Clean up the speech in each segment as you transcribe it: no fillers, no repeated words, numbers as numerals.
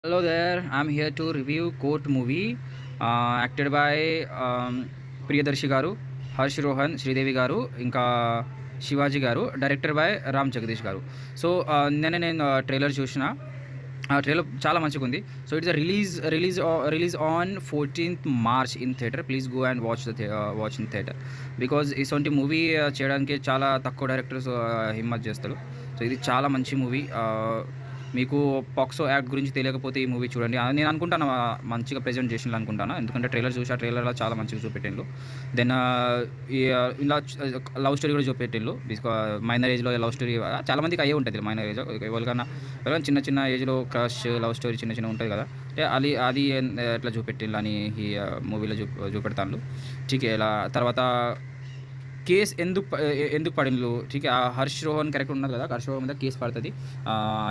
Hello there. I'm here to review Court movie, acted by Priyadarshi garu, Harsh Rohan, Sridevi garu, ఇంకా శివాజీ గారు, director by Ram Jagadish గారు. So నేను trailer చూసిన. ఆ trailer చాలా మంచిగా ఉంది. So it's release on 14th March in theatre. Please go and watch in theatre because ఇటువంటి మూవీ చేయడానికి చాలా తక్కువ డైరెక్టర్స్ హిమ్మత్ చేస్తారు. సో ఇది చాలా మంచి మూవీ. మీకు పాక్సో యాక్ట్ గురించి తెలియకపోతే ఈ మూవీ చూడండి. నేను అనుకుంటాను మంచిగా ప్రజెంట్ చేసిన అనుకుంటాను, ఎందుకంటే ట్రైలర్ చూసి ఆ ట్రైలర్లో చాలా మంచిగా చూపెట్టిండ్రు. దెన్ ఇలా లవ్ స్టోరీ కూడా చూపెట్టిండ్రు. మైనర్ ఏజ్లో లవ్ స్టోరీ చాలామందికి అయ్యే ఉంటుంది. మైనర్ ఏజ్ ఎవరికైనా చిన్న చిన్న ఏజ్లో క్రష్ లవ్ స్టోరీ చిన్న చిన్న ఉంటుంది కదా, అంటే అది ఎట్లా చూపెట్టిండ్రు అని ఈ మూవీలో చూపెడతాను. ఠీక్. ఇలా తర్వాత కేసు ఎందుకు పడిండ్రు. ఠీక్. హర్ష్ రోహన్ క్యారెక్టర్ ఉన్నది కదా, హర్ష్ రోహన్ మీద కేసు పడుతుంది.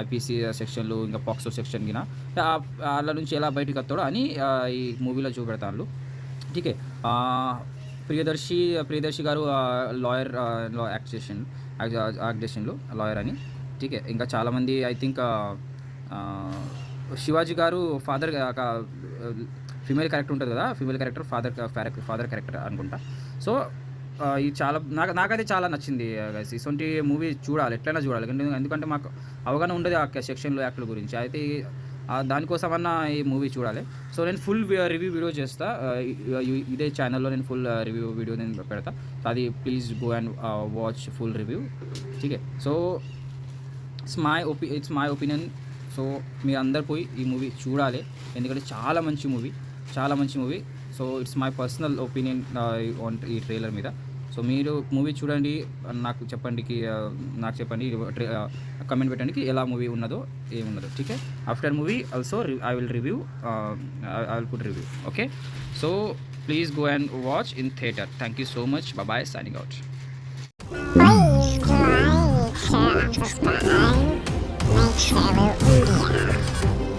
ఐపీసీ సెక్షన్లు ఇంకా పాక్సో సెక్షన్ కింద వాళ్ళ నుంచి ఎలా బయటకు వస్తాడో అని ఈ మూవీలో చూపెడతాను. ఠీకే. ప్రియదర్శి గారు లాయర్ యాక్ట్ చేసిండ్రు లాయర్ అని. ఠీకే. ఇంకా చాలామంది ఐ థింక్ శివాజీ గారు ఫాదర్ ఫీమేల్ క్యారెక్టర్ ఉంటుంది కదా, ఫీమేల్ క్యారెక్టర్ ఫాదర్ క్యారెక్టర్ అనుకుంటా. సో ఇది చాలా నాకైతే చాలా నచ్చింది. ఇటువంటి మూవీ చూడాలి, ఎట్లయినా చూడాలి. ఎందుకంటే మాకు అవగాహన ఉండదు ఆ సెక్షన్లో యాక్టుల గురించి. అయితే దానికోసమన్నా ఈ మూవీ చూడాలి. సో నేను ఫుల్ రివ్యూ వీడియో చేస్తా. ఇదే ఛానల్లో నేను ఫుల్ రివ్యూ వీడియో నేను పెడతా. అది please go and watch full review. ఠీకే. So it's my opinion. So మీరు అందరు పోయి ఈ మూవీ చూడాలి, ఎందుకంటే చాలా మంచి movie. So it's my personal opinion on ఈ ట్రైలర్ మీద. సో మీరు మూవీ చూడండి, నాకు చెప్పండి, కమెంట్ పెట్టండి ఎలా మూవీ ఉన్నదో ఏమున్నదో. ఠీకే. After movie also I will put review. Okay. So please go and watch in theatre. Thank you so much. Bye. Signing out. Please like, share and subscribe. Make India.